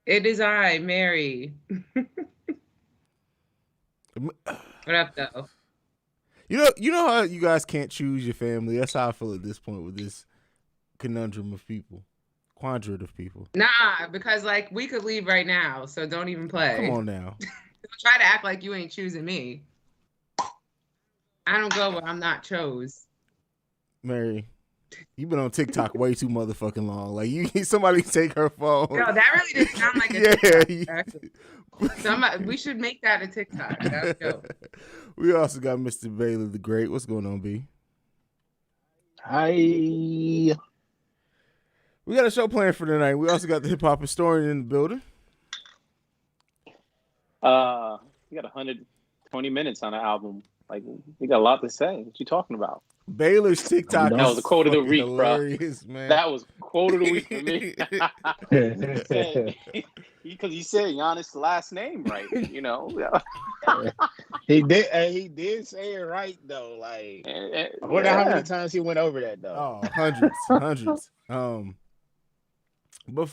It is I, Mary. What up, though? You know how you guys can't choose your family. That's how I feel at this point with this conundrum of people, quadrant of people. Nah, because like we could leave right now, so don't even Come play. on now, Don't try to act like you ain't choosing me. I don't go where I'm not chose. Mary. You've been on TikTok way too motherfucking long. Like you need somebody to take her phone. Yo, that really did sound like a Yeah. TikTok, actually. We should make that a TikTok. That's dope. We also got Mr. Bailey the Great. What's going on, B? Hi. We got a show planned for tonight. We also got the hip hop historian in the building. We got 120 minutes on the album. Like, we got a lot to say. What you talking about? Baylor's TikTok That was is a quote of the fucking week, bro. hilarious, man. That was quote of the week for me. Because he said Giannis' last name right. You know. He did. He did say it right though. Like, I wonder how many times he went over that though. Oh, hundreds. But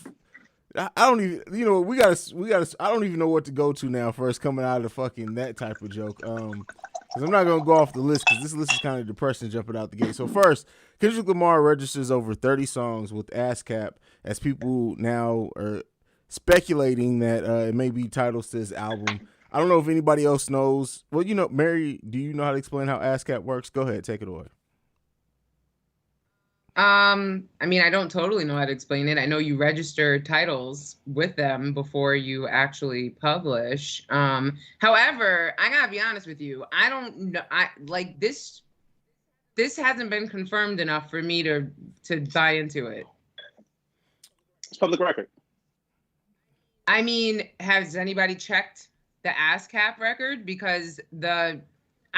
I don't even. You know, we gotta. I don't even know what to go to now. First coming out of the fucking that type of joke. Because I'm not gonna go off the list because this list is kind of depressing jumping out the gate. So first, Kendrick Lamar registers over 30 songs with ASCAP as people now are speculating that it may be titles to his album. I don't know if anybody else knows. Well, you know, Mary, do you know how to explain how ASCAP works? Go ahead, take it away. I mean, I don't totally know how to explain it. I know you register titles with them before you actually publish. However, I gotta be honest with you. I don't know. I like this. This hasn't been confirmed enough for me to buy into it. It's public record. I mean, has anybody checked the ASCAP record? Because I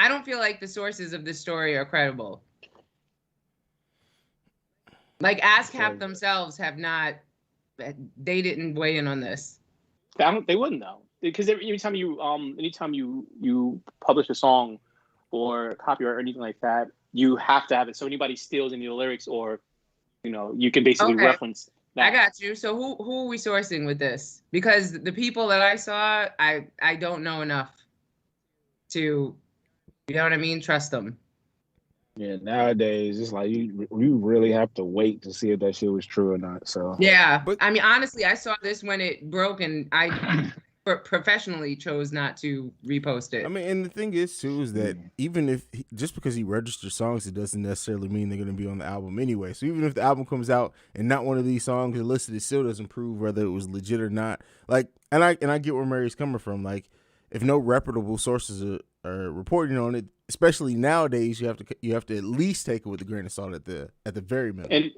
don't feel like the sources of this story are credible. Like ASCAP themselves have not. They didn't weigh in on this. They wouldn't though, because anytime you publish a song or copyright or anything like that, you have to have it. So anybody steals any of the lyrics, or you can basically reference that. I got you. So who are we sourcing with this? Because the people that I saw, I don't know enough to, you know what I mean, trust them. Yeah, nowadays it's like you really have to wait to see if that shit was true or not. So yeah, but I mean, honestly, I saw this when it broke, and I professionally chose not to repost it. I mean, and the thing is too is that even if just because he registers songs, it doesn't necessarily mean they're going to be on the album anyway. So even if the album comes out and not one of these songs is listed, it still doesn't prove whether it was legit or not. Like, and I get where Mary's coming from. Like, if no reputable sources are reporting on it, especially nowadays, you have to at least take it with a grain of salt at the very minimum. And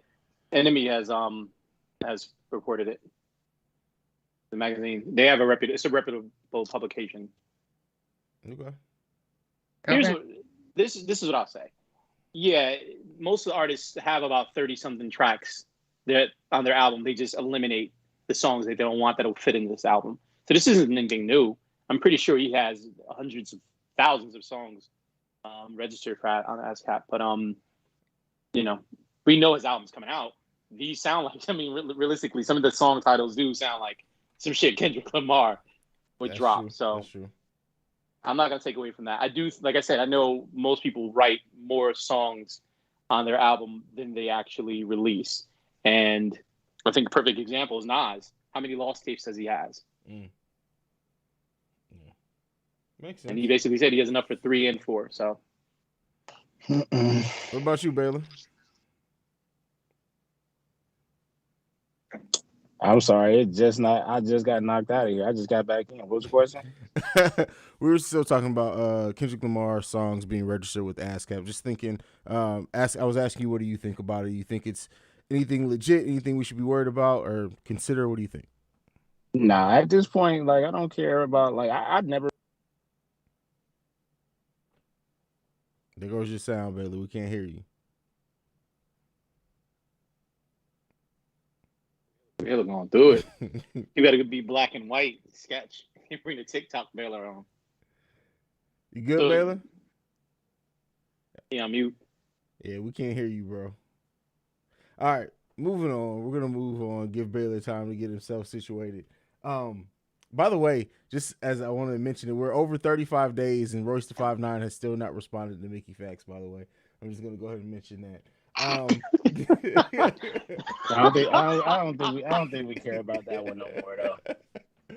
Enemy has reported it. The magazine, they have it's a reputable publication. Okay. This is what I'll say. Yeah, most of the artists have about 30-something tracks that on their album. They just eliminate the songs that they don't want that'll fit in this album. So this isn't anything new. I'm pretty sure he has hundreds of thousands of songs registered for on ASCAP. But we know his album's coming out. These sound like, I mean, realistically, some of the song titles do sound like some shit Kendrick Lamar would drop. True. So that's true. I'm not gonna take away from that. I do, like I said, I know most people write more songs on their album than they actually release, and I think a perfect example is Nas. How many lost tapes does he has? Yeah. Makes sense. And he basically said he has enough for 3 and 4. So, what about you, Baylor? I'm sorry, I just got knocked out of here. I just got back in. What was the question? We were still talking about Kendrick Lamar songs being registered with ASCAP. Just thinking, I was asking you, what do you think about it? You think it's anything legit? Anything we should be worried about or consider? What do you think? Nah, at this point, like I don't care about I'd never. There goes your sound, Baylor. We can't hear you. Baylor gonna do it. You better be black and white sketch. You bring the TikTok Baylor on. You good, Baylor? Yeah, I'm mute. Yeah, we can't hear you, bro. All right, moving on. We're gonna move on. Give Baylor time to get himself situated. By the way, just as I want to mention it, we're over 35 days, and Royce the 5'9" has still not responded to Mickey Facts. By the way, I'm just gonna go ahead and mention that. I don't think we care about that one no more though.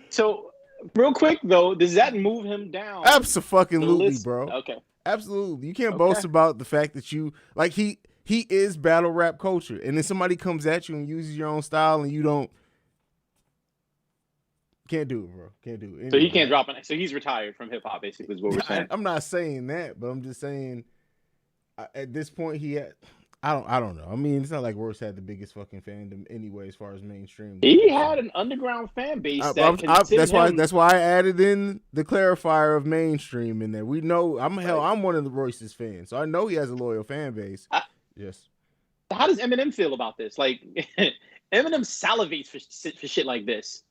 So, real quick though, does that move him down? Absolutely, bro. Okay. Absolutely. You can't boast about the fact that you like he is battle rap culture, and then somebody comes at you and uses your own style, and you can't do it, bro. Can't do it. Anyway, so he can't drop it. So he's retired from hip hop, basically, is what we're saying. I'm not saying that, but I'm just saying at this point I don't know. I mean, it's not like Royce had the biggest fucking fandom anyway, as far as mainstream. He had an underground fan base. That's why I added in the clarifier of mainstream in there. We know I'm one of the Royce's fans, so I know he has a loyal fan base. Yes. How does Eminem feel about this? Like, Eminem salivates for shit like this.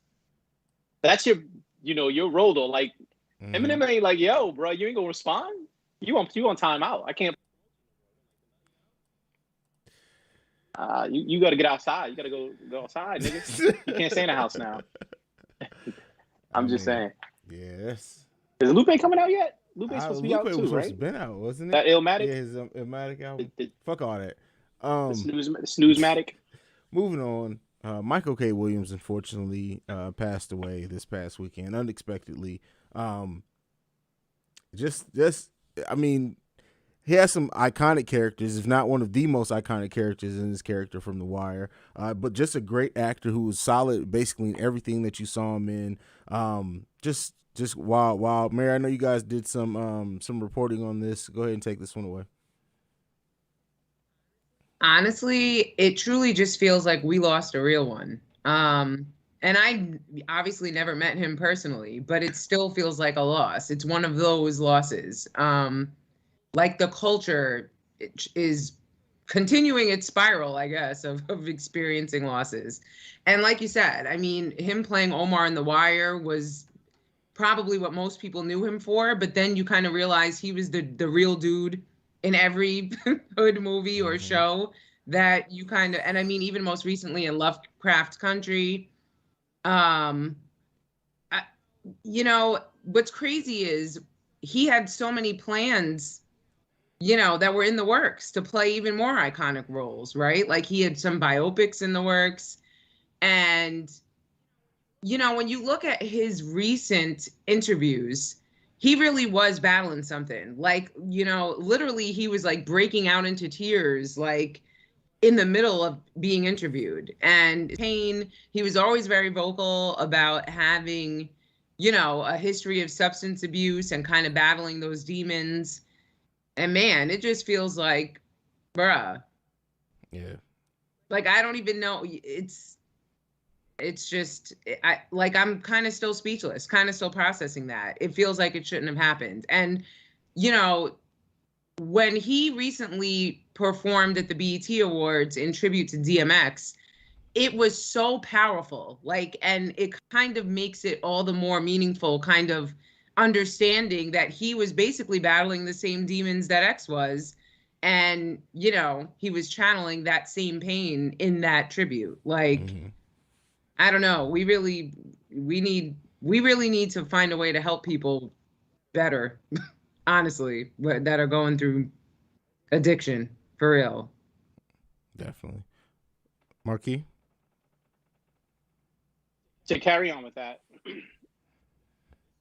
That's your role though. Like, Eminem ain't like, yo, bro, you ain't gonna respond. You on timeout. I can't. You got to get outside. You got to go outside, nigga. You can't stay in the house now. I'm just saying. Yes. Is Lupe coming out yet? Lupe's supposed to be out too, right? Lupe been out, wasn't it? That Illmatic? Yeah, his Illmatic album. Fuck all that. The Snooze-matic. Moving on. Michael K. Williams, unfortunately, passed away this past weekend, unexpectedly. I mean, he has some iconic characters, if not one of the most iconic characters in his character from The Wire. But just a great actor who was solid basically in everything that you saw him in. Just wild. Mary, I know you guys did some reporting on this. Go ahead and take this one away. Honestly, it truly just feels like we lost a real one. And I obviously never met him personally, but it still feels like a loss. It's one of those losses. Like the culture is continuing its spiral, I guess, of experiencing losses. And like you said, I mean, him playing Omar in The Wire was probably what most people knew him for, but then you kind of realize he was the real dude in every hood movie or show that you kind of, and I mean, even most recently in Lovecraft Country. What's crazy is he had so many plans, that were in the works to play even more iconic roles, right? Like he had some biopics in the works. And, when you look at his recent interviews, he really was battling something. Like, literally he was like breaking out into tears, like in the middle of being interviewed. And pain, he was always very vocal about having, a history of substance abuse and kind of battling those demons. And man, it just feels like, bruh. Yeah. Like, I don't even know. It's just, I'm kind of still speechless, kind of still processing that. It feels like it shouldn't have happened. And, when he recently performed at the BET Awards in tribute to DMX, it was so powerful. Like, and it kind of makes it all the more meaningful, kind of understanding that he was basically battling the same demons that X was. And, he was channeling that same pain in that tribute. Like, I don't know. We really need to find a way to help people better, honestly, that are going through addiction, for real. Definitely. Marquis? To carry on with that,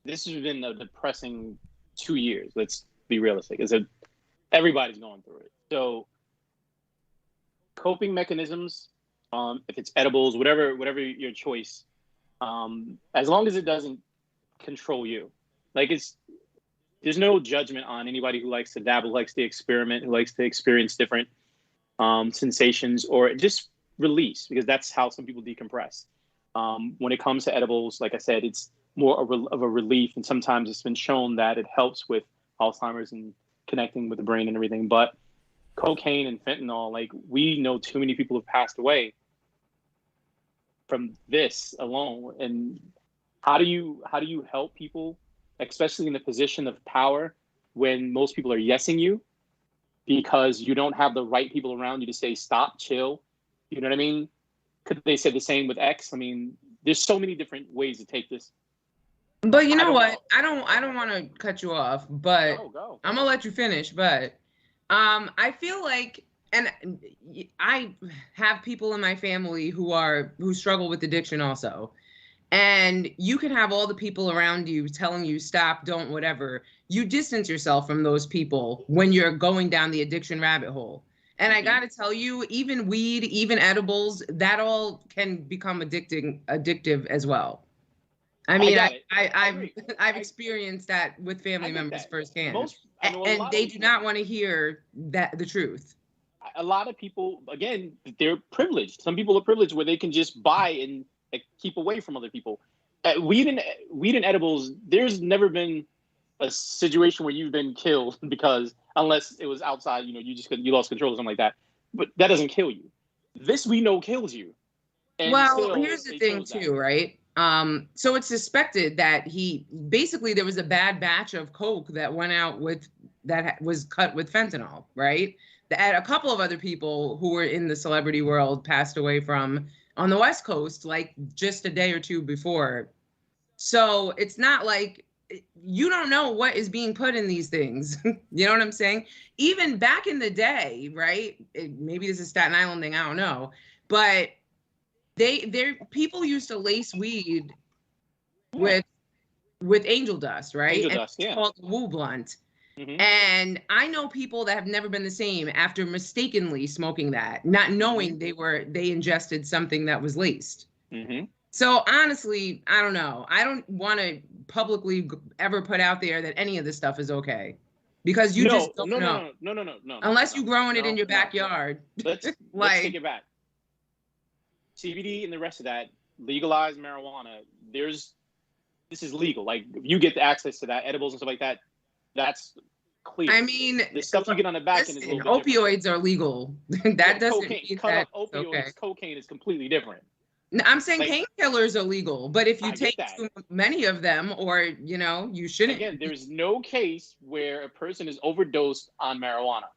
this has been a depressing 2 years. Let's be realistic. Everybody's going through it. So coping mechanisms, if it's edibles, whatever your choice, as long as it doesn't control you. Like, there's no judgment on anybody who likes to dabble, who likes to experiment, who likes to experience different sensations, or just release, because that's how some people decompress. When it comes to edibles, like I said, it's more of a relief, and sometimes it's been shown that it helps with Alzheimer's and connecting with the brain and everything. But cocaine and fentanyl, like, we know too many people have passed away from this alone. And how do you help people, especially in the position of power, when most people are yesing you because you don't have the right people around you to say stop, chill, You know what I mean? Could they say the same with X? I mean, there's so many different ways to take this. But you know what? I don't want to cut you off, but Go. I'm gonna let you finish. But I feel like, and I have people in my family who struggle with addiction also. And you can have all the people around you telling you stop, don't, whatever. You distance yourself from those people when you're going down the addiction rabbit hole. And I got to tell you, even weed, even edibles, that all can become addictive as well. I mean, I've experienced that with family members firsthand. And they do not want to hear the truth. A lot of people, again, they're privileged. Some people are privileged where they can just buy and keep away from other people. Weed and edibles, there's never been a situation where you've been killed because, unless it was outside, you lost control or something like that. But that doesn't kill you. This we know kills you. And well, here's the thing too, right? So it's suspected that there was a bad batch of coke that went out that was cut with fentanyl, right? That a couple of other people who were in the celebrity world passed away from on the West Coast, like just a day or two before. So it's not like you don't know what is being put in these things. You know what I'm saying? Even back in the day, right? Maybe this is Staten Island thing, I don't know. But people used to lace weed with angel dust, right? Angel dust, it's called woo blunt. And I know people that have never been the same after mistakenly smoking that, not knowing they ingested something that was laced. So honestly, I don't know. I don't want to publicly ever put out there that any of this stuff is okay, because you just don't know. No. Unless you're growing it in your backyard. Let's take it back. CBD and the rest of that, legalized marijuana. This is legal. Like, if you get the access to that, edibles and stuff like that, that's clear. I mean, the stuff you get on the back end is a little opioids are legal. That doesn't mean that opioids, okay. Cocaine is completely different. No, I'm saying painkillers are legal, but if you take too many of them, or you shouldn't. Again, there's no case where a person is overdosed on marijuana.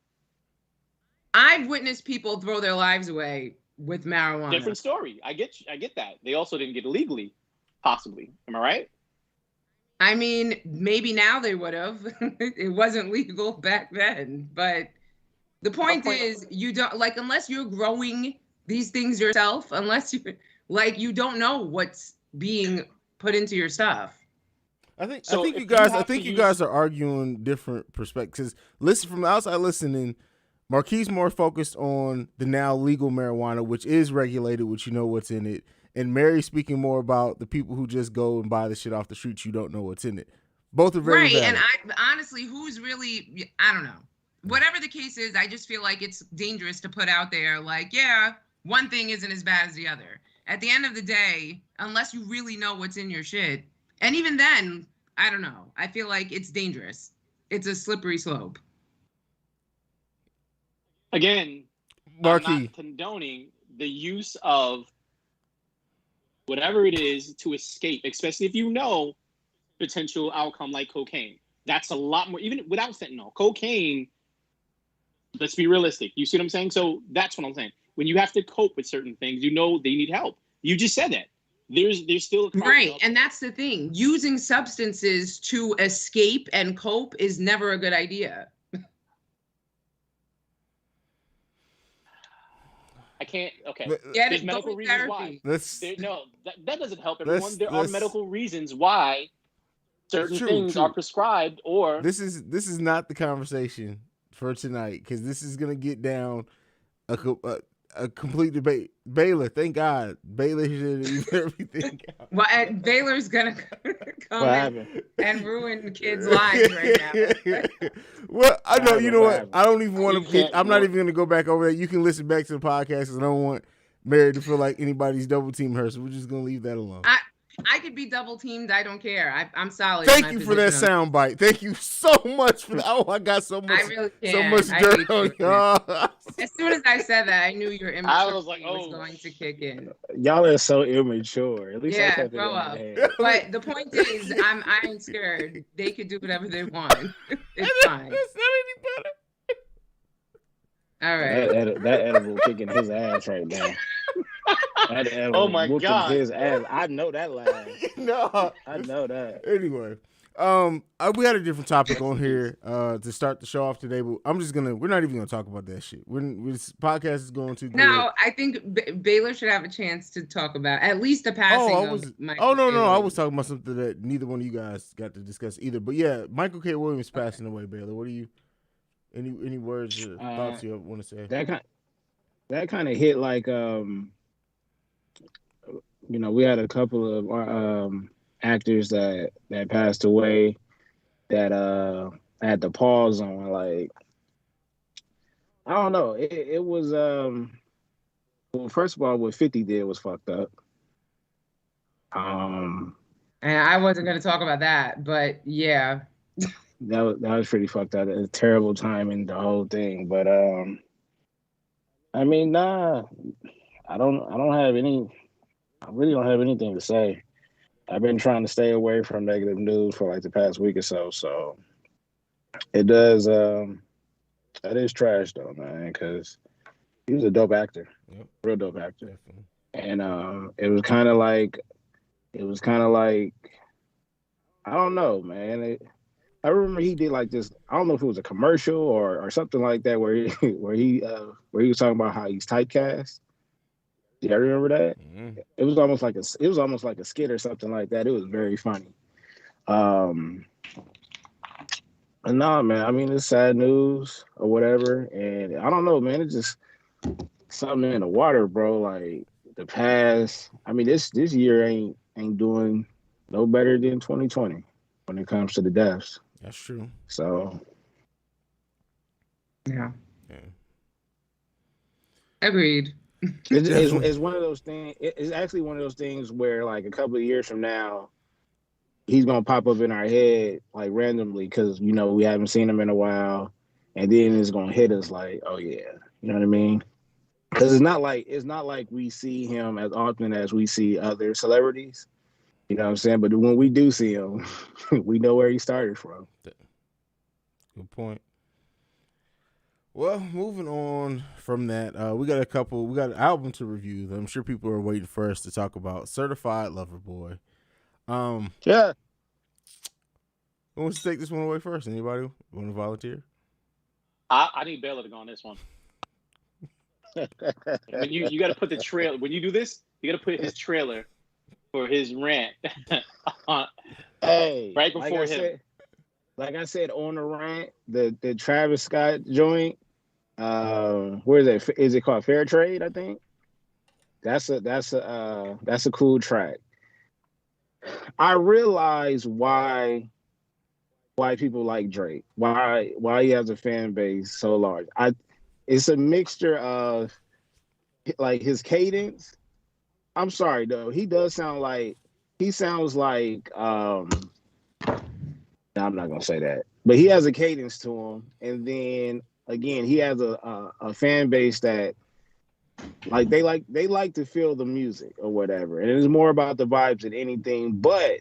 I've witnessed people throw their lives away with marijuana. Different story. I get that. They also didn't get it legally, possibly. Am I right? I mean, maybe now they would have. It wasn't legal back then. But the point is, you don't, unless you're growing these things yourself, you don't know what's being put into your stuff. I think you guys are arguing different perspectives. Listen, from the outside listening, Marquis more focused on the now legal marijuana, which is regulated, which you know what's in it. And Mary speaking more about the people who just go and buy the shit off the streets. You don't know what's in it. Both are very valid. And honestly, who's really, I don't know. Whatever the case is, I just feel like it's dangerous to put out there one thing isn't as bad as the other. At the end of the day, unless you really know what's in your shit, and even then, I don't know. I feel like it's dangerous. It's a slippery slope. Again, Marquis, I'm not condoning the use of whatever it is to escape, especially if you know potential outcome like cocaine. That's a lot more, even without fentanyl. Cocaine, let's be realistic. You see what I'm saying? So that's what I'm saying. When you have to cope with certain things, they need help. You just said that. There's still a right, and that's the thing. Using substances to escape and cope is never a good idea. I can't. Okay. There's medical reasons why. That doesn't help everyone. There are medical reasons why certain things are prescribed. Or this is not the conversation for tonight, because this is gonna get down a complete debate. Baylor, thank God, Baylor should leave everything out. Well, Baylor's gonna come and ruin kids' lives right now. Well, I know. You know what? I don't even want to. I'm not even going to go back over that. You can listen back to the podcast, because I don't want Mary to feel like anybody's double teaming her. So we're just going to leave that alone. I could be double teamed. I don't care. I'm solid. Thank you for that sound bite. Thank you so much for that. Oh, I got so much. I really so much dirt on y'all. As soon as I said that, I knew your immaturity was going to kick in. Y'all are so immature. At least I grow up. But the point is, I ain't scared. They could do whatever they want. It's fine. It's not any better. All right. That edible kicking his ass right now. That Oh edible my whooping God. his ass. I know that laugh. No, I know that. Anyway, we had a different topic on here to start the show off today, but we're not even gonna talk about that shit. This podcast is going too good. No, I think Baylor should have a chance to talk about at least the passing of Michael. Oh no, I was talking about something that neither one of you guys got to discuss either. But yeah, Michael K. Williams passing away. Baylor, what do you? Any words or thoughts you want to say? That kind of hit like we had a couple of actors that passed away that I had to pause on. Like, I don't know. It was well, first of all, what 50 did was fucked up. And I wasn't going to talk about that, but yeah, that was pretty fucked up. It was terrible timing, the whole thing. But I mean, nah, I really don't have anything to say. I've been trying to stay away from negative news for like the past week or so. So it does. That is trash though, man, because he was a dope actor, real dope actor. Definitely. And it was kind of like, I don't know, man. I remember he did like this. I don't know if it was a commercial or something like that, where he was talking about how he's typecast. Do you remember that? Mm-hmm. It was almost like a skit or something like that. It was very funny. And nah, man. I mean, it's sad news or whatever, and I don't know, man. It's just something in the water, bro. Like the past. I mean, this year ain't doing no better than 2020 when it comes to the deaths. That's true. So, yeah. Agreed. It's one of those things. It's actually one of those things where, like, a couple of years from now, he's gonna pop up in our head like randomly because we haven't seen him in a while, and then it's gonna hit us like, oh yeah, you know what I mean? Because it's not like we see him as often as we see other celebrities. You know what I'm saying? But when we do see him, we know where he started from. Good point. Well, moving on from that, we got an album to review. I'm sure people are waiting for us to talk about Certified Lover Boy. Yeah. Who wants to take this one away first? Anybody want to volunteer? I need Baylor to go on this one. When you got to put the trailer. When you do this, you got to put his trailer for his rant. Hey, right before him. Like I said on the rant, the Travis Scott joint. Where is it? Is it called Fair Trade? I think that's a cool track. I realize why people like Drake. Why he has a fan base so large. It's a mixture of like his cadence. I'm sorry though. He sounds like no, I'm not gonna say that. But he has a cadence to him, and then again, he has a fan base that they like to feel the music or whatever, and it's more about the vibes than anything. But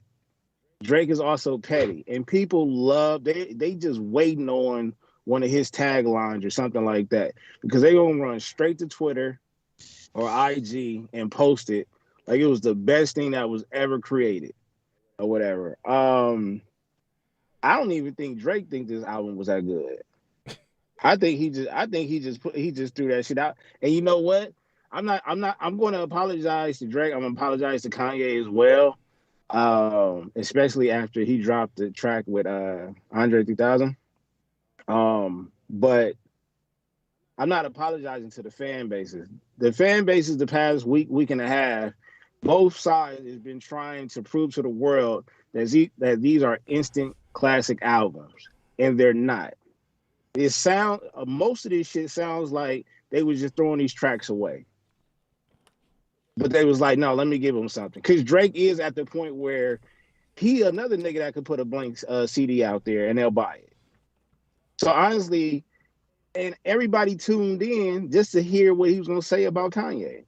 Drake is also petty, and people they just waiting on one of his taglines or something like that because they gonna run straight to Twitter or IG and post it like it was the best thing that was ever created or whatever. I don't even think Drake thinks this album was that good. I think he just threw that shit out. And you know what? I'm going to apologize to Drake. I'm going to apologize to Kanye as well. Especially after he dropped the track with Andre 3000. But I'm not apologizing to the fan bases. The fan bases the past week and a half, both sides has been trying to prove to the world that these are instant classic albums, and they're not. Most of this shit sounds like they was just throwing these tracks away. But they was like, no, let me give them something. Because Drake is at the point where he another nigga that could put a blank CD out there and they'll buy it. So honestly, and everybody tuned in just to hear what he was going to say about Kanye.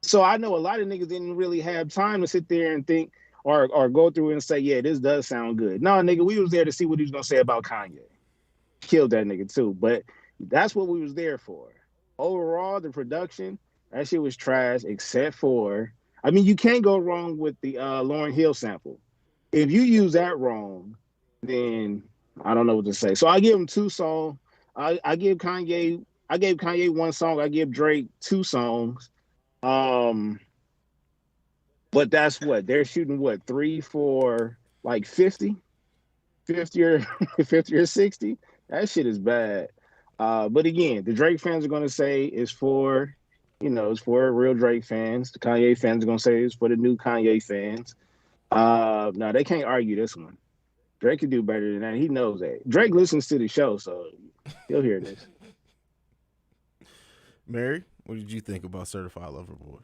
So I know a lot of niggas didn't really have time to sit there and think or go through and say, yeah, this does sound good. No, nigga, we was there to see what he was going to say about Kanye. Killed that nigga too. But That's what we was there for. Overall, the production, that shit was trash, except for, I mean, you can't go wrong with the Lauryn Hill sample. If you use that wrong, then I don't know what to say. So I give him 2 songs. I gave Kanye 1 song. I give Drake 2 songs. Um, but that's what they're shooting. What 3 for like 50 or 50 or 60? That shit is bad. But again, the Drake fans are gonna say it's for, it's for real Drake fans. The Kanye fans are gonna say it's for the new Kanye fans. No, they can't argue this one. Drake can do better than that. He knows that. Drake listens to the show, so he'll hear this. Mary, what did you think about Certified Lover Boy?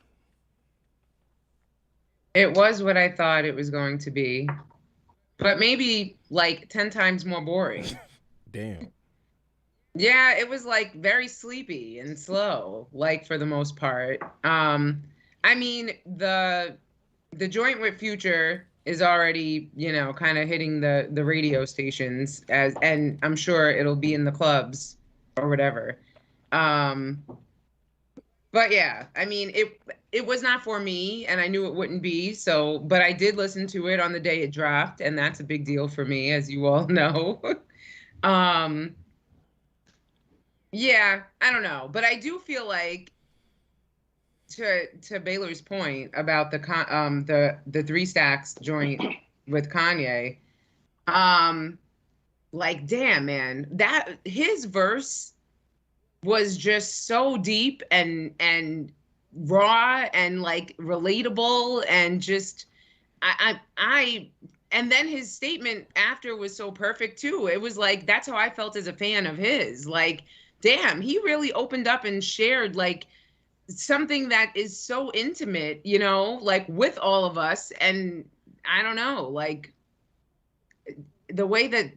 It was what I thought it was going to be, but maybe like 10 times more boring. Damn. Yeah, it was like very sleepy and slow, like for the most part. I mean, the joint with Future is already, kind of hitting the radio stations and I'm sure it'll be in the clubs or whatever. But yeah, I mean, it was not for me, and I knew it wouldn't be. So, but I did listen to it on the day it dropped, and that's a big deal for me, as you all know. Yeah, I don't know, but I do feel like to Baylor's point about the Three Stacks joint with Kanye, like damn man, that his verse was just so deep and raw and like relatable and just I and then his statement after was so perfect too. It was like that's how I felt as a fan of his. Like damn, he really opened up and shared like something that is so intimate, like with all of us. And I don't know, like the way that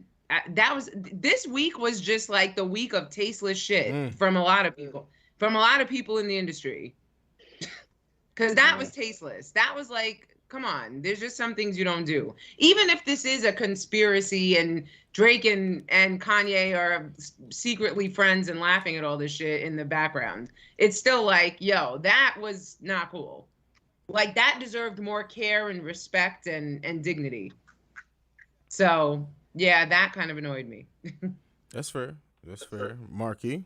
was this week was just like the week of tasteless shit from a lot of people in the industry. Because that was tasteless. That was like, come on, there's just some things you don't do. Even if this is a conspiracy and Drake and Kanye are secretly friends and laughing at all this shit in the background, it's still like, yo, that was not cool. Like that deserved more care and respect and dignity. So yeah, that kind of annoyed me. That's fair. That's fair. Marquis?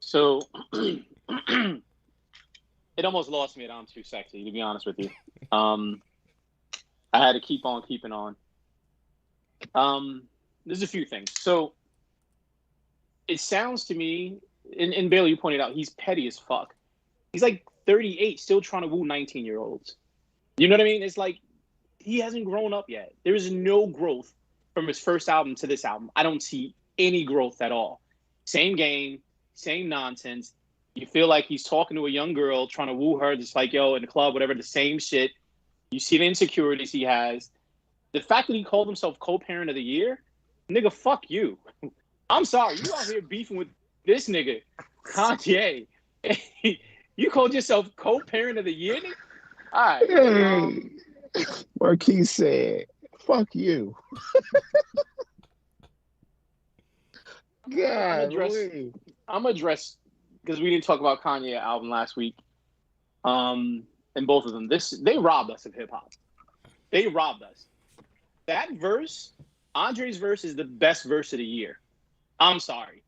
So it almost lost me at I'm Too Sexy, to be honest with you. I had to keep on keeping on. There's a few things. So it sounds to me, and Bailey, you pointed out, he's petty as fuck. He's like 38, still trying to woo 19-year-olds. You know what I mean? It's like he hasn't grown up yet. There is no growth from his first album to this album. I don't see any growth at all. Same game, same nonsense. You feel like he's talking to a young girl, trying to woo her, just like, yo, in the club, whatever, the same shit. You see the insecurities he has. The fact that he called himself co-parent of the year, nigga, fuck you. I'm sorry. You out here beefing with this nigga, Kanye. You called yourself co-parent of the year, nigga? All right. Marquis said, fuck you. God, I'm gonna address because we didn't talk about Kanye album last week. And both of them, they robbed us of hip hop. They robbed us. That verse, Andre's verse, is the best verse of the year. I'm sorry.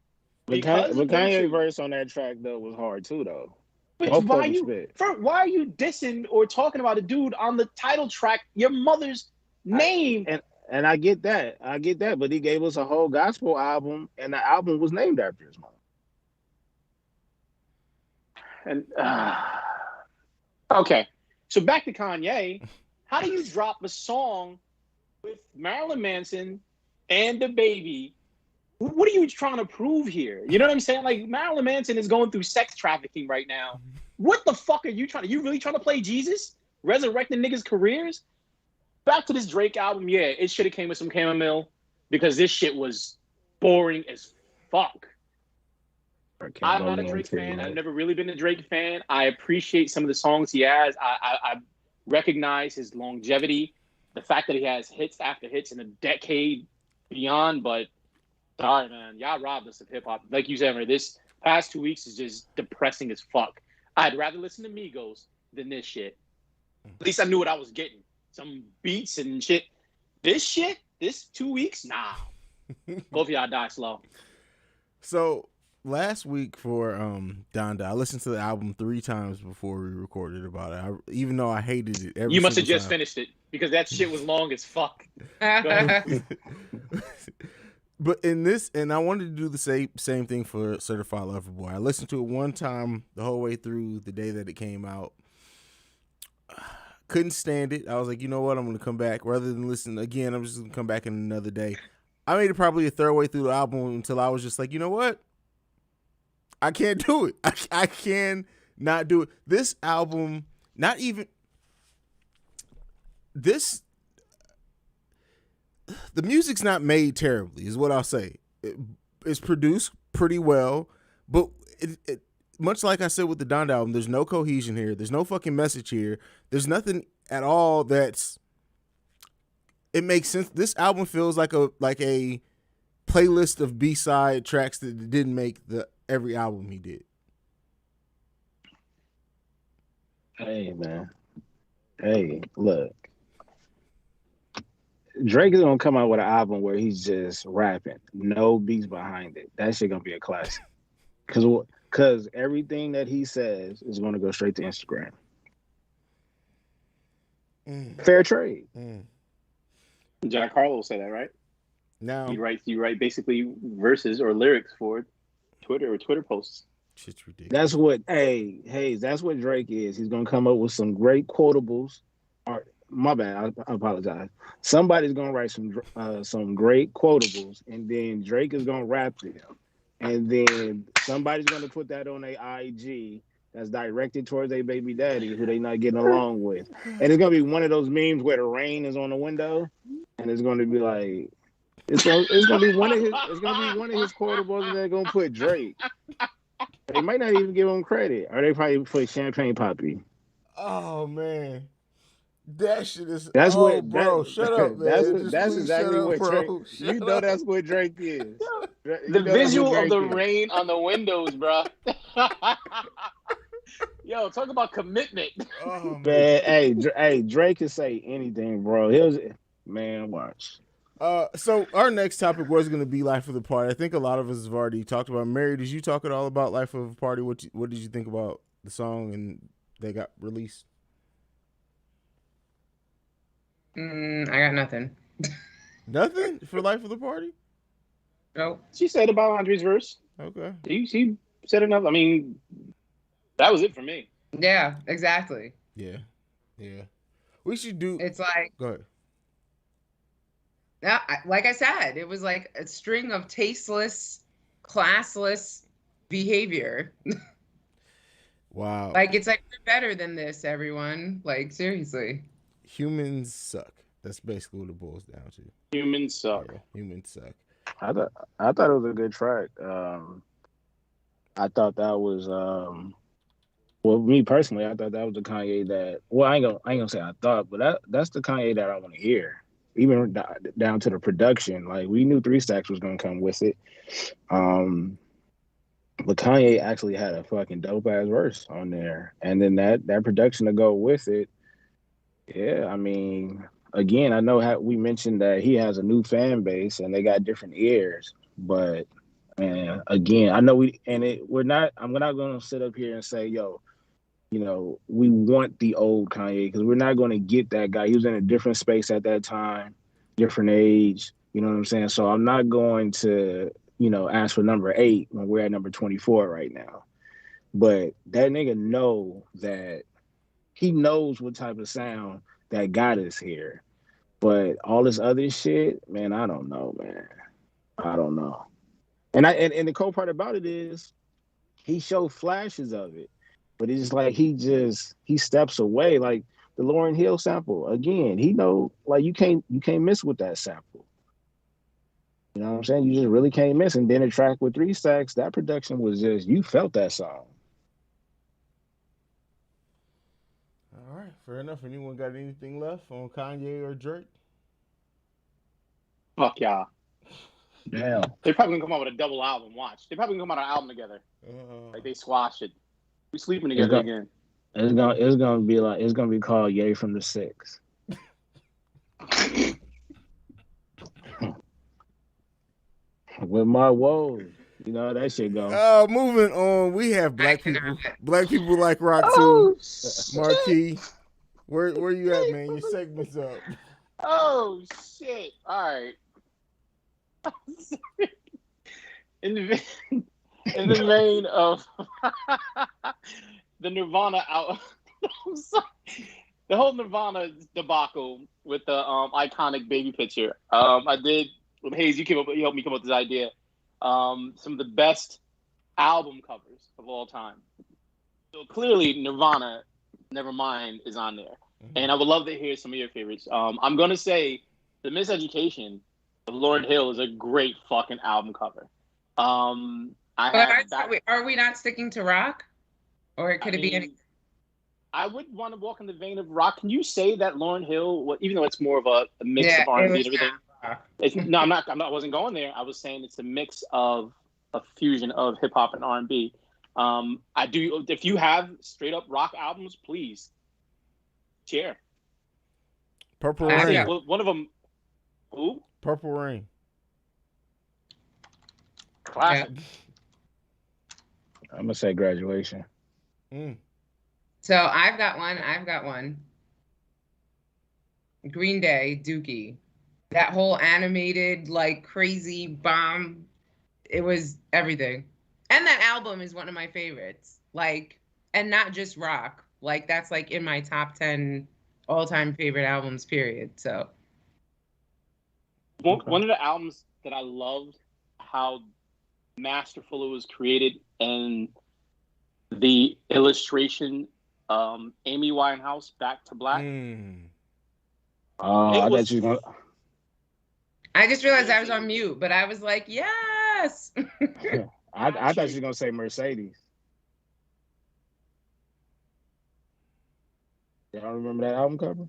But Kanye's verse on that track though was hard too, though. But why are you dissing or talking about a dude on the title track, your mother's name? And I get that. But he gave us a whole gospel album, and the album was named after his mom. And okay, so back to Kanye. How do you drop a song with Marilyn Manson and the baby? What are you trying to prove here? You know what I'm saying? Like Marilyn Manson is going through sex trafficking right now. What the fuck are you trying to? You really trying to play Jesus? Resurrecting niggas' careers? Back to this Drake album, yeah, it should have came with some chamomile because this shit was boring as fuck. I'm not a Drake fan. I've never really been a Drake fan. I appreciate some of the songs he has. I recognize his longevity the fact that he has hits after hits in a decade beyond. But sorry, man, y'all robbed us of hip hop. Like you said, man, this past 2 weeks is just depressing as fuck. I'd rather listen to Migos than this shit. At least I knew what I was getting. Some beats and shit. This shit, this 2 weeks, nah. Both of y'all die slow. So last week for Donda, I listened to the album 3 times before we recorded about it. Even though I hated it every You must have just time. finished it because that shit was long as fuck. But in this, and I wanted to do the same thing for Certified Lover Boy. I listened to it one time the whole way through the day that it came out. Couldn't stand it. I was like, you know what? I'm going to come back. Rather than listen again, I'm just going to come back in another day. I made it probably a third way through the album until I was just like, you know what? I can't do it. I can not do it. This album, not even this. The music's not made terribly, is what I'll say. It's produced pretty well, but much like I said with the Donda album, there's no cohesion here. There's no fucking message here. There's nothing at all it makes sense. This album feels like a playlist of B-side tracks that didn't make every album he did. Hey, man. Hey, look. Drake is gonna come out with an album where he's just rapping, no beats behind it. That shit gonna be a classic. Cause everything that he says is gonna go straight to Instagram. Fair trade. Jack Harlow said that, right? Now you write basically verses or lyrics for Twitter or Twitter posts. Shit's ridiculous. That's what that's what Drake is. He's gonna come up with some great quotables. My bad, I apologize. Somebody's gonna write some great quotables, and then Drake is gonna rap them, and then somebody's gonna put that on their IG that's directed towards their baby daddy who they not getting along with, and it's gonna be one of those memes where the rain is on the window, and it's gonna be like it's gonna be one of his quotables, and they're gonna put Drake. They might not even give him credit, or they probably put Champagne Poppy. Oh man. That shit is. That's shut up, man. That's exactly what bro. Drake. You know that's what Drake is. The visual of the rain on the windows, bro. Yo, talk about commitment. Oh, man. Hey, Drake can say anything, bro. Watch. So our next topic was going to be Life of the Party. I think a lot of us have already talked about. Mary, did you talk at all about Life of the Party? What did you think about the song and they got released? I got nothing. Nothing for Life of the Party? No. She said about Andre's verse. Okay. She said enough. I mean, that was it for me. Yeah, exactly. Yeah. We should do. It's like. Go ahead. Yeah, like I said, it was like a string of tasteless, classless behavior. Wow. Like, it's like, we're better than this, everyone. Like, seriously. Humans suck. That's basically what it boils down to. Humans suck. Yeah, humans suck. I thought it was a good track. I thought that was well, me personally, I thought that was the Kanye that. Well, I ain't gonna say I thought, but that's the Kanye that I want to hear. Even down to the production. Like, we knew 3 Stacks was gonna come with it. But Kanye actually had a fucking dope ass verse on there, and then that production to go with it. Yeah, I mean, again, I know how we mentioned that he has a new fan base and they got different ears, but man, again, I know we're not. I'm not going to sit up here and say, yo, we want the old Kanye, because we're not going to get that guy. He was in a different space at that time, different age. You know what I'm saying? So I'm not going to, ask for number 8 when we're at number 24 right now. But that nigga he knows what type of sound that got us here. But all this other shit, man, I don't know, man. I don't know. And the cool part about it is he showed flashes of it, but it's like he steps away. Like the Lauryn Hill sample, again, he know, like, you can't miss with that sample. You know what I'm saying? You just really can't miss. And then a track with 3 Stacks, that production was just, you felt that song. All right. right, fair enough. Anyone got anything left on Kanye or Drake? Fuck y'all. Damn. They're probably gonna come out with a double album. Watch. They're probably gonna come out with an album together. Like they squashed it. We sleeping together again. It's gonna be called Ye from the Six. With my woes, you know how that shit go. Moving on, we have black people. Black people like rock too. Oh, Marquis, where you at, man? Your segment's up. Oh shit! All right. In the vein of the Nirvana out, the whole Nirvana debacle with the iconic baby picture. I did with Hayes. You helped me come up with this idea. Some of the best album covers of all time. So clearly, Nirvana, Nevermind, is on there, and I would love to hear some of your favorites. I'm gonna say The Miseducation of Lauryn Hill is a great fucking album cover. Are we not sticking to rock, or could it be any? I would want to walk in the vein of rock. Can you say that Lauryn Hill, even though it's more of a mix of R&B and everything? No, I'm not. I wasn't going there. I was saying it's a mix of a fusion of hip hop and R&B. I do. If you have straight up rock albums, please share. Purple Rain. One of them. Who? Purple Rain. Classic. Yeah. I'm gonna say Graduation. So I've got one. Green Day, Dookie. That whole animated, like, crazy bomb. It was everything. And that album is one of my favorites. Like, and not just rock. Like, that's like in my top 10 all-time favorite albums, period. So one of the albums that I loved how masterful it was created, and the illustration, Amy Winehouse, Back to Black. I thought you were gonna... I just realized I was on mute, but I was like, yes. I thought you were gonna say Mercedes. Y'all remember that album cover?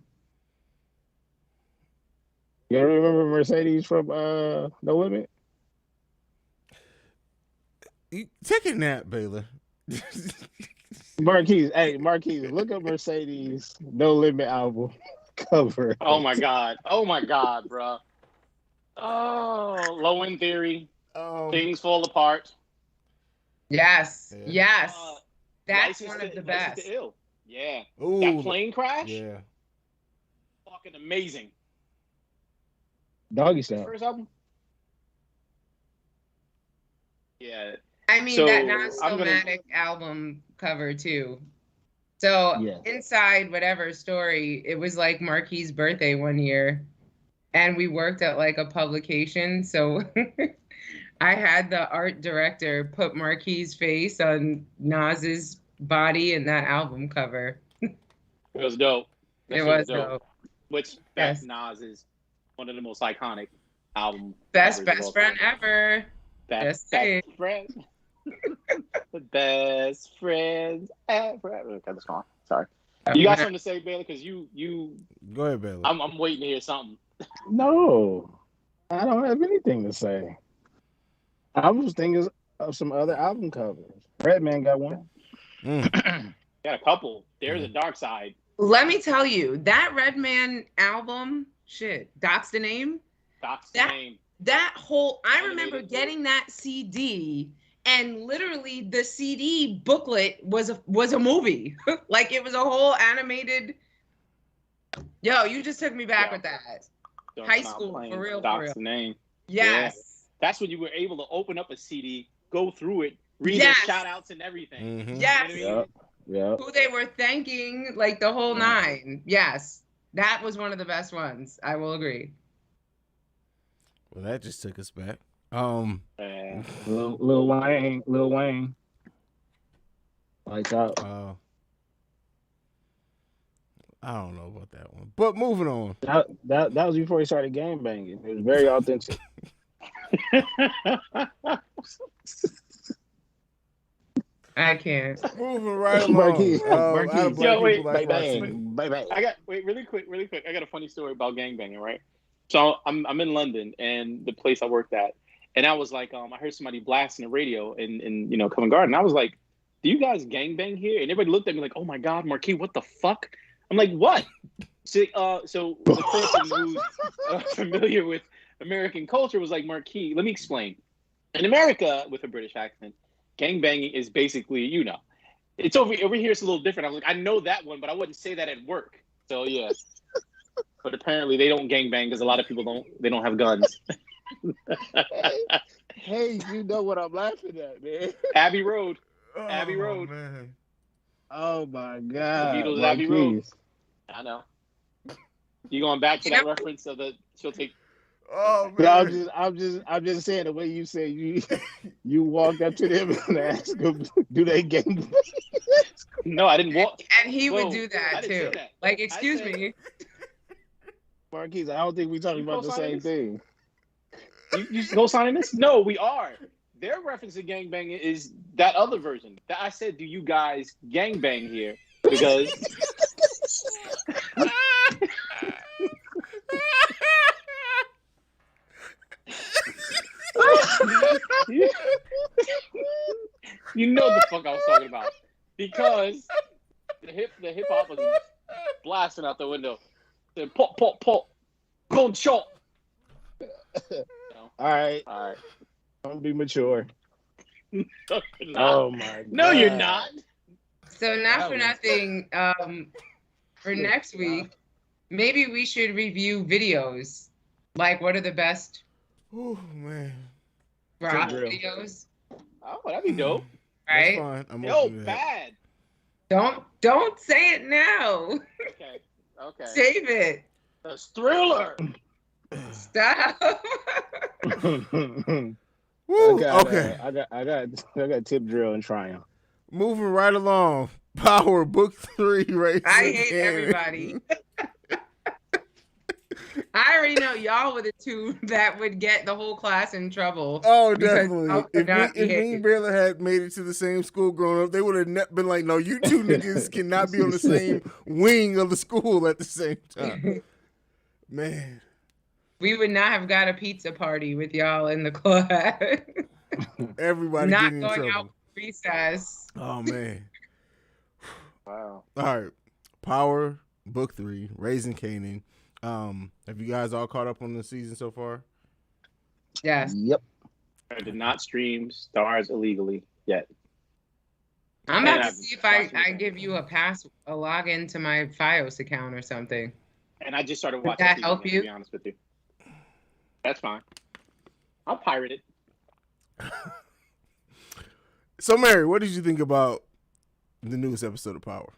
You ever remember Mercedes from No Limit? Take a nap, Baylor. Marquise, look up Mercedes No Limit album cover. Oh my god, bro. Oh, Low End Theory. Things Fall Apart. Yes. That's License one to, of the License best. to Ill. Yeah. Ooh, that plane crash. Yeah. Fucking amazing. Doggy Style. First album. Yeah. I mean, So, that Non-Stillmatic album cover too. So inside whatever story, it was like Marquis' birthday one year, and we worked at like a publication. So I had the art director put Marquis' face on Nas's body in that album cover. It was dope. It was dope. Which Best Nas is one of the most iconic album. Best friend ever. Best friend. The best friends ever. Okay, that's fine. Sorry. You got something to say, Baylor? Because you. Go ahead, Baylor. I'm waiting to hear something. No, I don't have anything to say. I was thinking of some other album covers. Redman got one. Got a couple. There's a Dark Side. Let me tell you, that Redman album, Doc's the Name. Doc's the Name. That whole, I remember getting that CD, and literally the CD booklet was a movie. Like, it was a whole animated. Yo, you just took me back with that. High school, for real. Doc's the Name. Yes. Yeah. That's when you were able to open up a CD, go through it, read the shout outs and everything. Yes. You know what I mean? Yeah. Who they were thanking, like the whole nine. Yes. That was one of the best ones. I will agree. Well, that just took us back. Lil Wayne. Lights Out. I don't know about that one, but moving on. That was before he started game banging. It was very authentic. I can't. Moving right along. Marquis, yo, wait, Baby. really quick. I got a funny story about gangbanging, right? So I'm in London, and the place I worked at, and I was like, I heard somebody blasting the radio in Covent Garden. I was like, do you guys gangbang here? And everybody looked at me like, oh my God, Marquis, what the fuck? I'm like, what? So the person who's familiar with American culture was like, Marquis, let me explain. In America, with a British accent, gangbanging is basically, it's over here. It's a little different. I was like, I know that one, but I wouldn't say that at work. So yeah. But apparently they don't gangbang because a lot of people don't have guns. Hey, you know what I'm laughing at, man? Abbey Road. Oh, Abbey Road. Man. Oh my God. The Beatles, Abbey Road. I know. You going back to that reference of the she'll take. Oh man. I'm just saying the way you say you walked up to them and asked them, do they gangbang? No, I didn't walk. And he would do that too. That. Like, excuse me. Marquise, I don't think we're talking about the same thing. You co-signing this? No, we are. Their reference to gangbanging is that other version. I said, do you guys gangbang here? Because you know the fuck I was talking about. Because the hip hop was blasting out the window. Said pop pop pop, cold shot. All right. Don't be mature. Oh my God. No, you're not. So not for nothing. For next week, maybe we should review videos. Like, what are the best? Oh man. Rock videos. Oh, that'd be dope. Right? That's fine. Yo, bad. Don't say it now. Okay. Save it. A Thriller. Stop. Okay. I got Tip Drill and Triumph. Moving right along. Power Book 3 race. I hate everybody. I already know y'all were the two that would get the whole class in trouble. Oh, definitely. If me and Baylor had made it to the same school growing up, they would have been like, no, you two niggas cannot be on the same wing of the school at the same time. Man. We would not have got a pizza party with y'all in the class. Everybody not getting going in out trouble. for recess. Oh, man. Wow. All right. Power Book 3, Raising Kanan. Have you guys all caught up on the season so far? Yes. Yep. I did not stream Stars illegally yet. I'm about to see if I give you a login to my Fios account or something. And I just started watching. Would that help you? To be honest with you. That's fine. I'll pirate it. So, Mary, what did you think about the newest episode of Power?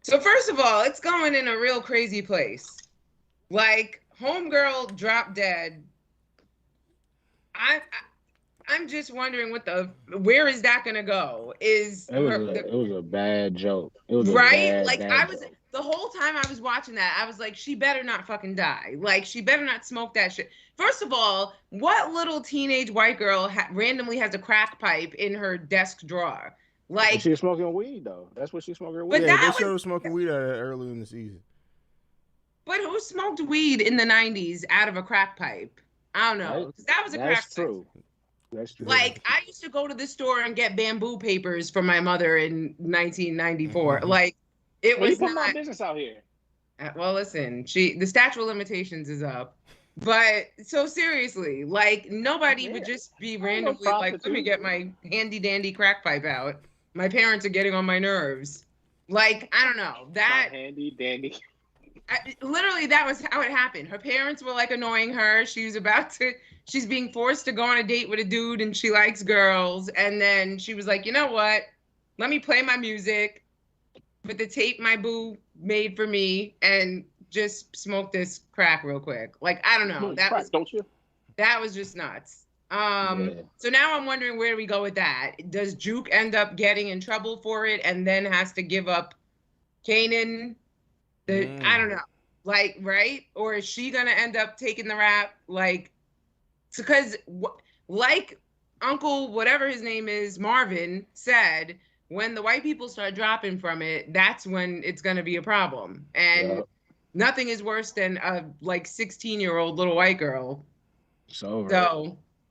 So first of all, it's going in a real crazy place. Like, homegirl dropped dead. I'm just wondering where is that gonna go? It was a bad joke. It was right? Bad joke. The whole time I was watching that, I was like, she better not fucking die. Like, she better not smoke that shit. First of all, what little teenage white girl randomly has a crack pipe in her desk drawer? Like, she was smoking weed though. That's what she's smoking weed. Yeah, they showed her smoking weed early in the season. But who smoked weed in the 90s out of a crack pipe? I don't know. That was a crack pipe. That's true. That's true. Like, I used to go to the store and get bamboo papers for my mother in 1994. Mm-hmm. Like, it was not my business out here. Well, listen, the statute of limitations is up. But so seriously, like, nobody would just be randomly like, let me get my handy dandy crack pipe out. My parents are getting on my nerves. Like, I don't know. That handy dandy. Literally, that was how it happened. Her parents were like annoying her. She's being forced to go on a date with a dude and she likes girls. And then she was like, you know what? Let me play my music with the tape my boo made for me and just smoke this crack real quick. Like, I don't know. That was just nuts. So now I'm wondering, where do we go with that? Does Juke end up getting in trouble for it and then has to give up Kanan? I don't know. Like, right? Or is she gonna end up taking the rap? Like, because like Uncle whatever his name is, Marvin, said, when the white people start dropping from it, that's when it's going to be a problem. And nothing is worse than a like 16-year-old little white girl. So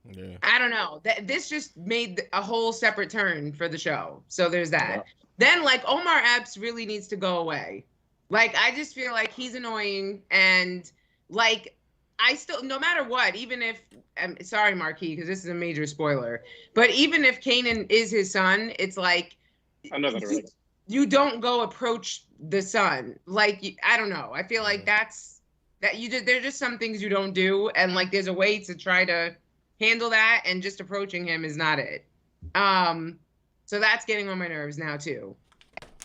yeah. I don't know. This just made a whole separate turn for the show. So there's that. Then like Omar Epps really needs to go away. Like I just feel like he's annoying, and like I still, no matter what, even if I'm sorry, Marquis, because this is a major spoiler, but even if Kanan is his son, it's like I know that already. You don't go approach the son. Like I don't know. I feel like there's just some things you don't do, and like there's a way to try to handle that, and just approaching him is not it. So that's getting on my nerves now too.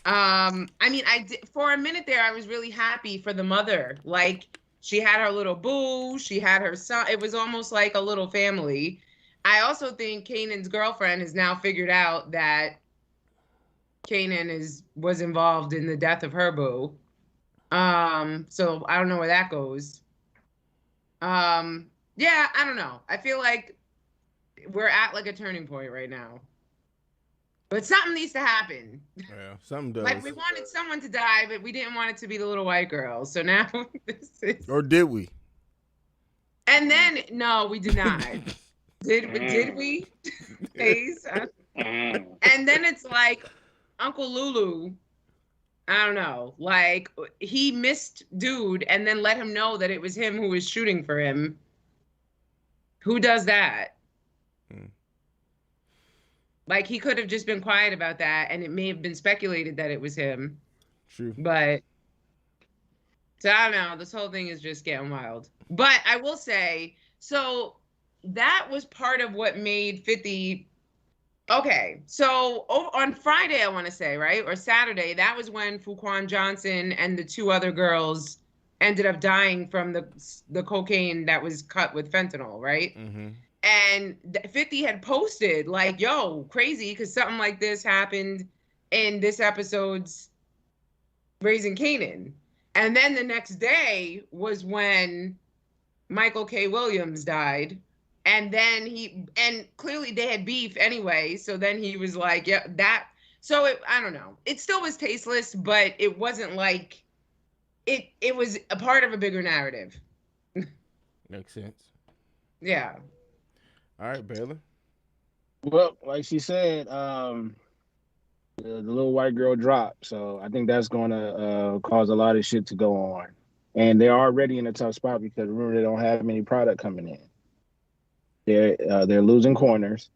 I mean, for a minute there, I was really happy for the mother. Like she had her little boo, she had her son. It was almost like a little family. I also think Kanan's girlfriend has now figured out that Kanan was involved in the death of her boo. So I don't know where that goes. Yeah, I don't know. I feel like we're at like a turning point right now. But something needs to happen. Yeah, something does. Like we wanted someone to die, but we didn't want it to be the little white girl. So now this is. Or did we? And then no, we did not. Did we? Hayes? And then it's like Uncle Lulu. I don't know. Like he missed dude, and then let him know that it was him who was shooting for him. Who does that? Like he could have just been quiet about that, and it may have been speculated that it was him. True. But so I don't know. This whole thing is just getting wild. But I will say, so that was part of what made 50. Okay, so on Friday, I want to say, right, or Saturday, that was when Fuquan Johnson and the two other girls ended up dying from the cocaine that was cut with fentanyl, right? Mm-hmm. And 50 had posted like, yo, crazy, because something like this happened in this episode's Raising Kanan. And then the next day was when Michael K. Williams died. And then and clearly they had beef anyway. So then he was like, yeah, that. So I don't know. It still was tasteless, but it wasn't like, it was a part of a bigger narrative. Makes sense. Yeah. All right, Baylor. Well, like she said, the little white girl dropped. So I think that's going to cause a lot of shit to go on. And they're already in a tough spot because remember, they don't have any product coming in. They're losing corners.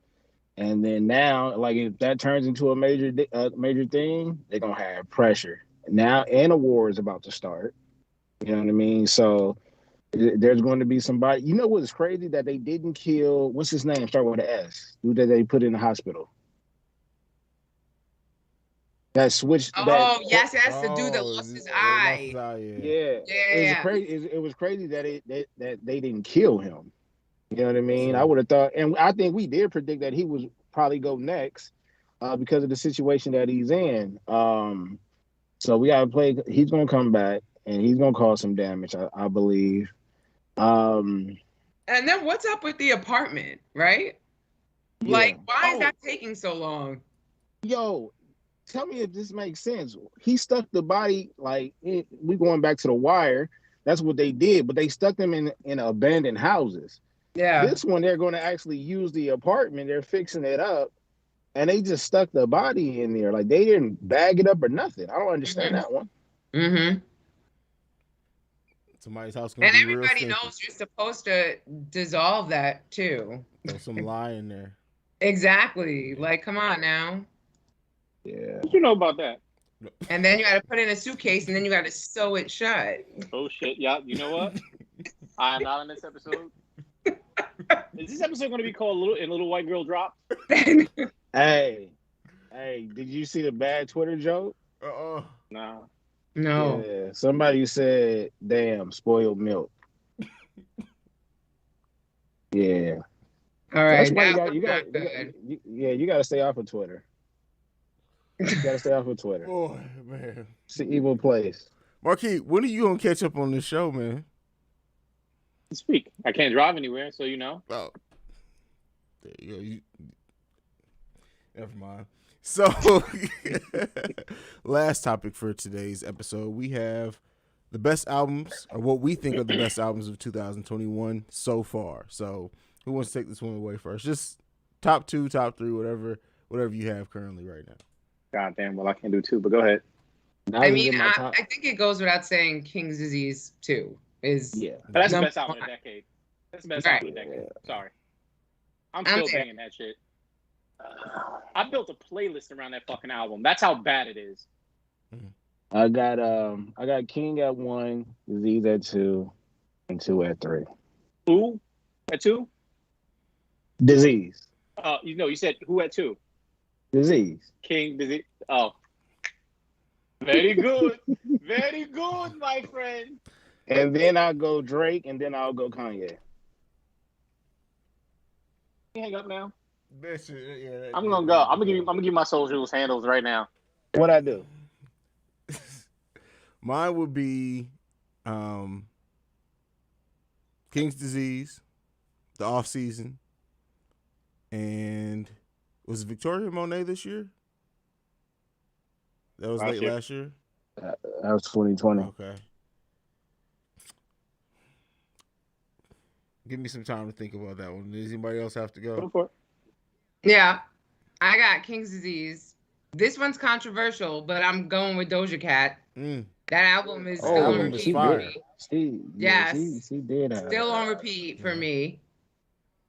And then now, like if that turns into a major thing, they're going to have pressure. Now, and a war is about to start. You know what I mean? So there's going to be somebody. You know what's crazy? That they didn't kill, what's his name? Start with an S. Who did they put in the hospital? That switched. Yes, that's the dude that lost his eye. Yeah. It was crazy that they didn't kill him. You know what I mean? I would have thought, and I think we did predict that he was probably go next because of the situation that he's in. So we got to play. He's going to come back and he's going to cause some damage, I believe. And then what's up with the apartment, right? Yeah. Like, why is that taking so long? Yo, tell me if this makes sense. He stuck the body, like, we going back to The Wire. That's what they did, but they stuck them in abandoned houses. Yeah. This one, they're going to actually use the apartment. They're fixing it up, and they just stuck the body in there. Like, they didn't bag it up or nothing. I don't understand that one. Mm-hmm. Somebody's house and everybody knows you're supposed to dissolve that too. There's some lie in there. Exactly. Like, come on now. Yeah. What you know about that? And then you got to put it in a suitcase, and then you got to sew it shut. Oh shit! Yeah. You know what? I'm not on this episode. Is this episode going to be called Little White Girl Drop? Hey, did you see the bad Twitter joke? No. Yeah, somebody said, "Damn, spoiled milk." Yeah. All right. You got to stay off of Twitter. You got to stay off of Twitter. Boy, man, it's an evil place. Marquis, when are you gonna catch up on this show, man? This week. I can't drive anywhere, so you know. Oh. Yeah, Never mind. So, last topic for today's episode, we have the best albums, or what we think are the best albums of 2021 so far. So, who wants to take this one away first? Just top 2, top 3, whatever you have currently right now. God damn, well, I can't do 2, but go ahead. I mean, I think it goes without saying King's Disease 2 is... Yeah. But that's the best album of the decade. That's the best album of the decade. Sorry. I'm still banging that shit. I built a playlist around that fucking album. That's how bad it is. I got King at 1, Disease at 2, and 2 at 3. Who at 2? Disease. You said who at 2? Disease. King, Disease. Oh. Very good. Very good, my friend. And then I'll go Drake, and then I'll go Kanye. Hang up now. Yeah, I'm gonna go. I'm gonna give you my socials handles right now. What I do? Mine would be King's Disease, The Off Season, and was Victoria Monet this year? That was late last year? That was 2020. Okay. Give me some time to think about that one. Does anybody else have to go? Go for it. Yeah, I got King's Disease. This one's controversial, but I'm going with Doja Cat. That album is still on repeat for me. She did. Still on repeat for me.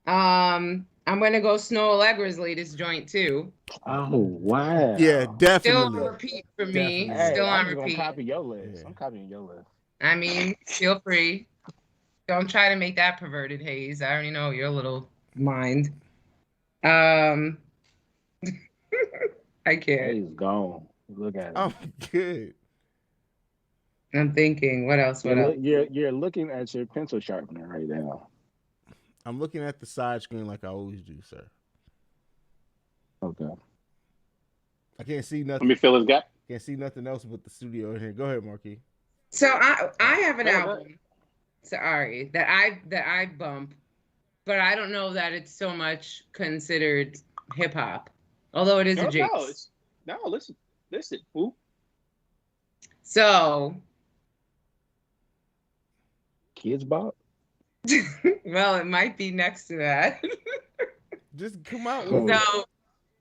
I'm gonna go Snow Allegra's latest joint too. Oh wow! Yeah, definitely. Still on repeat for me. Definitely. Still on I'm repeat. gonna copy your list. I'm copying your list. I mean, feel free. Don't try to make that perverted, Hayes. I already know your little mind. I can't. He's gone. Look at him. I'm good. I'm thinking, what else? You're looking at your pencil sharpener right now. I'm looking at the side screen like I always do, sir. Okay. I can't see nothing. Let me fill his gap. Can't see nothing else but the studio in here. Go ahead, Marquis. So I have an album. Sorry, that I bump, but I don't know that it's so much considered hip hop, although it is a jinx. No, listen. Who? So, Kids Bop. well, it might be next to that. Just come out. So,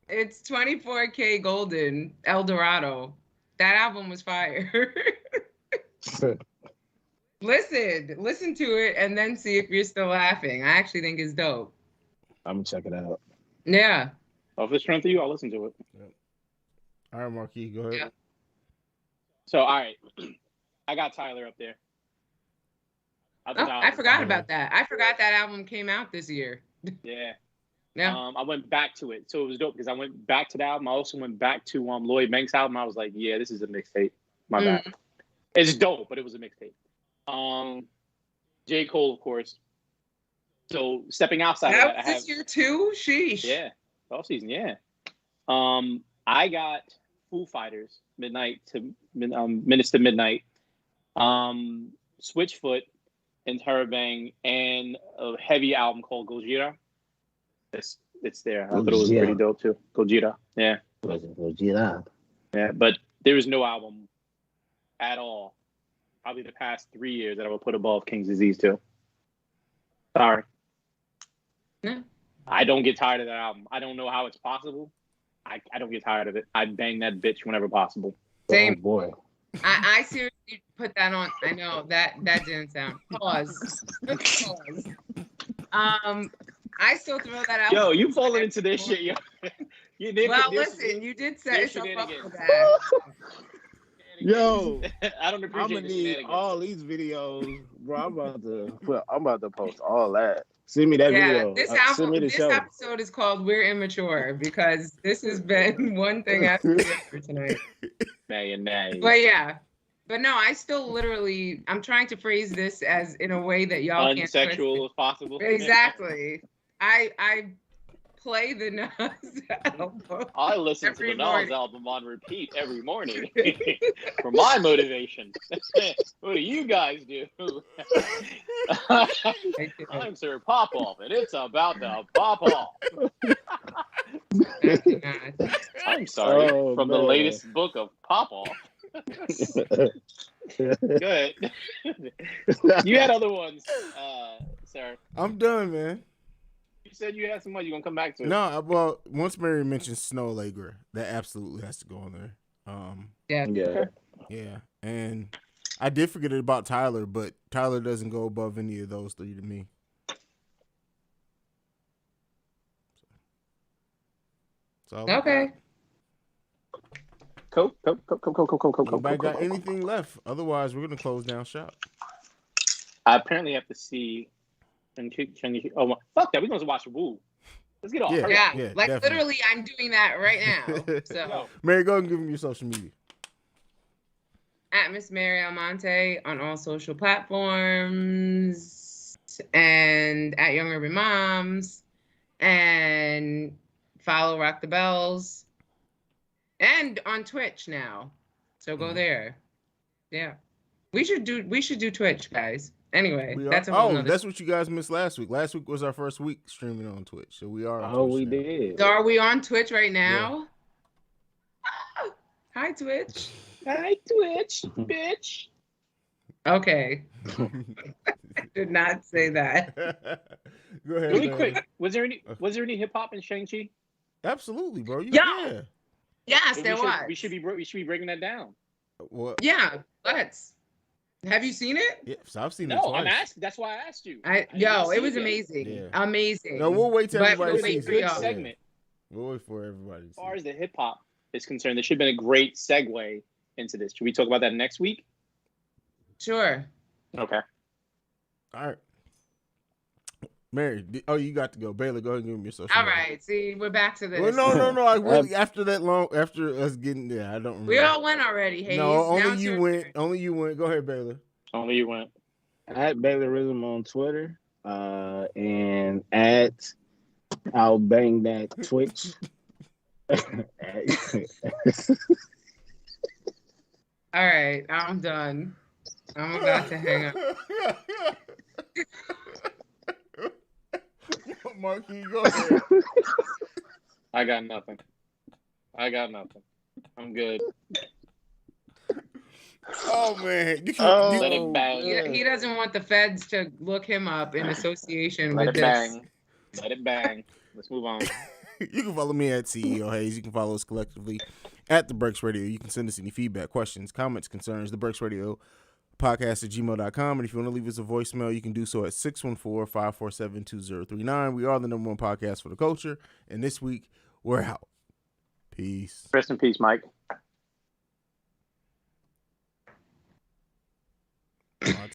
it's 24K Golden El Dorado. That album was fire. Listen to it and then see if you're still laughing. I actually think it's dope. I'm gonna check it out. Yeah. If it's strength to you, I'll listen to it. Yep. All right, Marquis, go ahead. Yeah. So, all right. I got Tyler up there. I forgot about that. I forgot that album came out this year. Yeah. Yeah. I went back to it. So it was dope because I went back to the album. I also went back to Lloyd Banks' album. I was like, yeah, this is a mixtape. My bad. It's dope, but it was a mixtape. J. Cole, of course. So stepping outside of that, I have this year too. Sheesh. Yeah, off season. Yeah. I got Foo Fighters, Minutes to Midnight, Switchfoot, and Terabang, and a heavy album called Gojira. It's there. I thought it was pretty dope too. Gojira. Yeah. Gojira. Yeah, but there is no album at all, probably the past 3 years, that I would put above King's Disease 2. Sorry. Yeah. I don't get tired of that album. I don't know how it's possible. I don't get tired of it. I bang that bitch whenever possible. Same. Oh boy. I seriously put that on. I know that didn't sound. Pause. Pause. I still throw that out. Yo, you falling into this shit, yo. Listen, you did set yourself up for that. Yo, I don't I'm appreciate gonna need shenanigans. all these videos, bro. I'm about to post all that. Send me that video. This Send me the show. episode is called "We're Immature" because this has been one thing after the other tonight. Nay. But no, I still literally, I'm trying to phrase this as in a way that y'all can't twist unsexual it. as possible. Exactly. I play the Nas album. I listen to the every Nas morning. album on repeat every morning for my motivation. What do you guys do? I'm Sir Pop-Off, and it's about to pop off. I'm sorry. Oh, From the man. latest book of Pop-Off. Good. You had other ones, sir. I'm done, man. You said you had some more. You gonna come back to it? No, well, once Mary mentioned Snow Allegra, that absolutely has to go on there. Yeah. Yeah, and I did forget about Tyler, but Tyler doesn't go above any of those three to me. So Okay. Cool. Anybody got anything left? Otherwise, we're gonna close down shop. I apparently have to see. Oh, fuck that. We're gonna watch Woo. Let's get off. Yeah. Hurry up. Yeah, Yeah, like definitely. literally, I'm doing that right now. So Yo. Mary, go ahead and give him your social media. at Miss Mary Almonte on all social platforms, and at Young Urban Moms, and follow Rock the Bells, and on Twitch now. So go there. Yeah, we should do Twitch, guys. Anyway, that's a whole nother. That's what you guys missed last week. Last week was our first week streaming on Twitch, so we are on Oh, Twitch we now. did. So are we on Twitch right now? Ah, hi, Twitch. Hi, Twitch, bitch. Okay. I did not say that. Go ahead. Really man. quick, was there any hip hop in Shang-Chi? Absolutely, bro. Yeah. Yes, there was. We should be breaking that down. What? Yeah, let's. Have you seen it? Yeah, so I've seen it No, twice. I'm asking. That's why I asked you. It was amazing. Yeah. Amazing. No, we'll wait till But everybody we'll sees wait it. for Good y'all. segment. We'll wait for everybody to As see far it. as the hip hop is concerned, there should have been a great segue into this. Should we talk about that next week? Sure. Okay. All right. Mary, you got to go. Baylor, go ahead and give me your social All media. right. See, we're back to this. Well, no. I really after us getting there, I don't remember. We all went already, Hayes. No, Now only it's you your went. turn. Only you went. Go ahead, Baylor. Only you went. At Baylorism on Twitter, and at I'll bang that Twitch. All right. I'm done. I'm about to hang up. Marky, go ahead. I got nothing. I'm good. Oh man, Let it bang. He doesn't want the feds to look him up in association Let with it this. bang. Let it bang. Let's move on. You can follow me at CEO Hayes. You can follow us collectively at The Breaks Radio. You can send us any feedback, questions, comments, concerns, The Breaks Radio podcast at gmail.com. And if you want to leave us a voicemail, you can do so at 614-547-2039. We are the #1 podcast for the culture. And this week, we're out. Peace. Rest in peace, Mike.